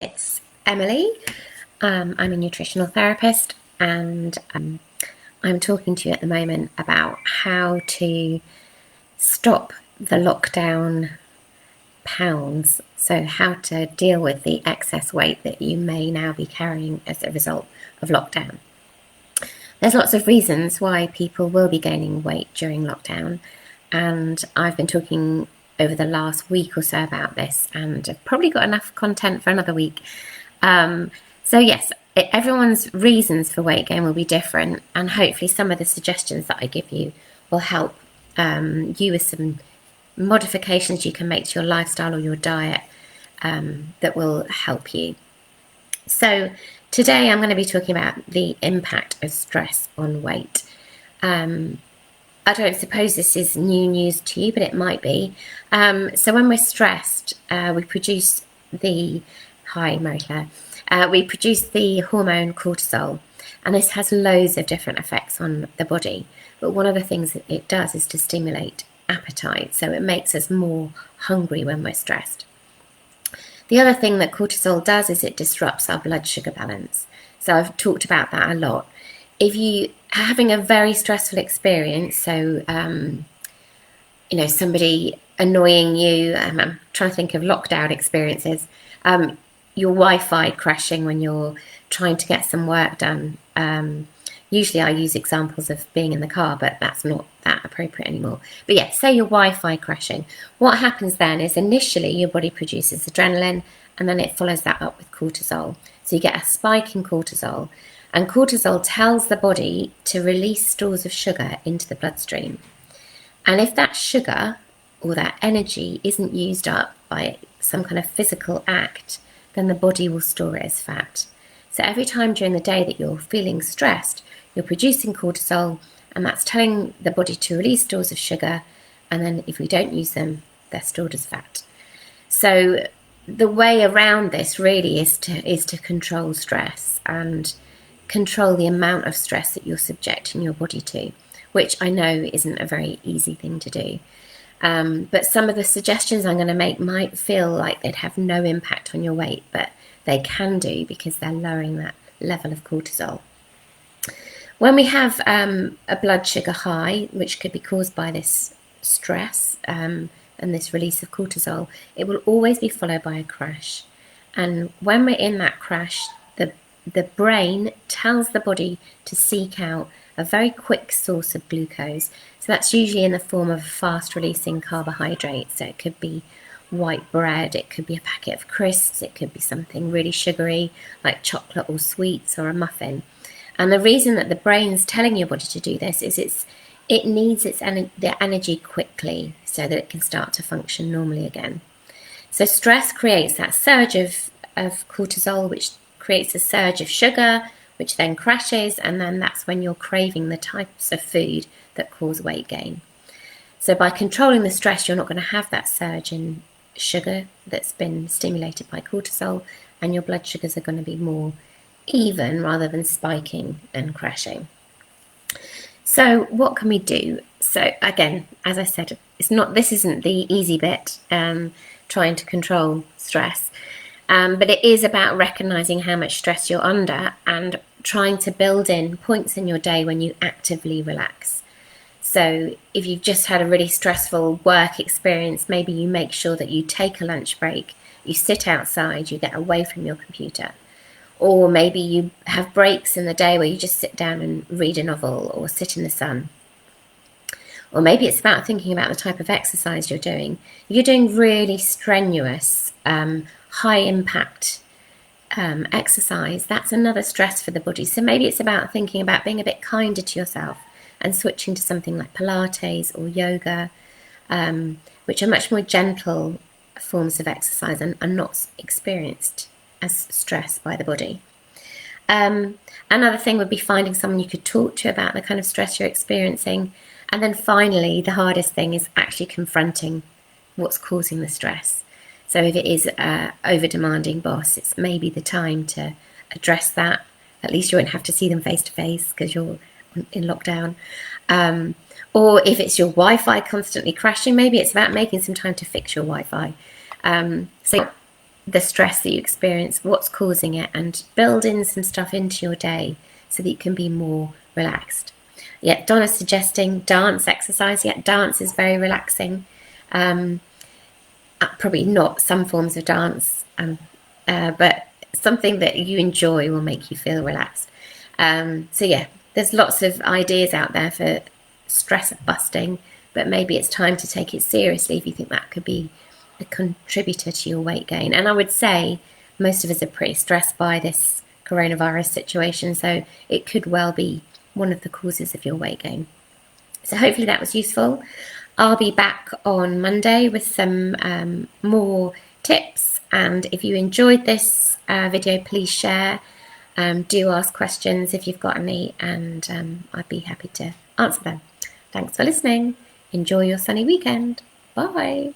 It's Emily. I'm a nutritional therapist, and I'm talking to you at the moment about how to stop the lockdown pounds. So, how to deal with the excess weight that you may now be carrying as a result of lockdown. There's lots of reasons why people will be gaining weight during lockdown, and I've been talking over the last week or so about this, and I've probably got enough content for another week. So yes, everyone's reasons for weight gain will be different, and hopefully some of the suggestions that I give you will help you with some modifications you can make to your lifestyle or your diet that will help you. So today I'm going to be talking about the impact of stress on weight. I don't suppose this is new news to you, but it might be. So when we're stressed, we produce the we produce the hormone cortisol, and this has loads of different effects on the body. But one of the things that it does is to stimulate appetite, so it makes us more hungry when we're stressed. The other thing that cortisol does is it disrupts our blood sugar balance. So I've talked about that a lot. If you are having a very stressful experience, so somebody annoying you, I'm trying to think of lockdown experiences, your Wi-Fi crashing when you're trying to get some work done. Usually I use examples of being in the car, but that's not that appropriate anymore. But yeah, say your Wi-Fi crashing. What happens then is initially your body produces adrenaline, and then it follows that up with cortisol. So you get a spike in cortisol, and cortisol tells the body to release stores of sugar into the bloodstream. And if that sugar or that energy isn't used up by some kind of physical act, then the body will store it as fat. So every time during the day that you're feeling stressed, you're producing cortisol, and that's telling the body to release stores of sugar, and then if we don't use them, they're stored as fat. So the way around this really is to control stress and control the amount of stress that you're subjecting your body to, which I know isn't a very easy thing to do. But some of the suggestions I'm going to make might feel like they'd have no impact on your weight, but they can do because they're lowering that level of cortisol. When we have a blood sugar high, which could be caused by this stress and this release of cortisol, it will always be followed by a crash. And when we're in that crash, the brain tells the body to seek out a very quick source of glucose. So that's usually in the form of a fast-releasing carbohydrate. So it could be white bread, it could be a packet of crisps, it could be something really sugary like chocolate or sweets or a muffin. And the reason that the brain's telling your body to do this is it needs the energy quickly so that it can start to function normally again. So stress creates that surge of cortisol, which creates a surge of sugar, which then crashes, and then that's when you're craving the types of food that cause weight gain. So by controlling the stress, you're not going to have that surge in sugar that's been stimulated by cortisol, and your blood sugars are going to be more even rather than spiking and crashing. So what can we do? So again, as I said, this isn't the easy bit, trying to control stress. But it is about recognizing how much stress you're under and trying to build in points in your day when you actively relax. So if you've just had a really stressful work experience, maybe you make sure that you take a lunch break, you sit outside, you get away from your computer. Or maybe you have breaks in the day where you just sit down and read a novel or sit in the sun. Or maybe it's about thinking about the type of exercise you're doing. If you're doing really strenuous, high impact exercise, that's another stress for the body. So maybe it's about thinking about being a bit kinder to yourself and switching to something like Pilates or yoga, which are much more gentle forms of exercise and are not experienced as stress by the body. Another thing would be finding someone you could talk to about the kind of stress you're experiencing. And then finally, the hardest thing is actually confronting what's causing the stress. So if it is an over-demanding boss, it's maybe the time to address that. At least you won't have to see them face to face because you're in lockdown. Or if it's your Wi-Fi constantly crashing, maybe it's about making some time to fix your Wi-Fi. So the stress that you experience, what's causing it, and build in some stuff into your day so that you can be more relaxed. Yeah, Donna's suggesting dance exercise. Yeah, dance is very relaxing. Probably not some forms of dance, but something that you enjoy will make you feel relaxed. So yeah, there's lots of ideas out there for stress busting, but maybe it's time to take it seriously if you think that could be a contributor to your weight gain. And I would say most of us are pretty stressed by this coronavirus situation, so it could well be one of the causes of your weight gain. So hopefully that was useful. I'll be back on Monday with some more tips, and if you enjoyed this video, please share. Do ask questions if you've got any, and I'd be happy to answer them. Thanks for listening. Enjoy your sunny weekend. Bye.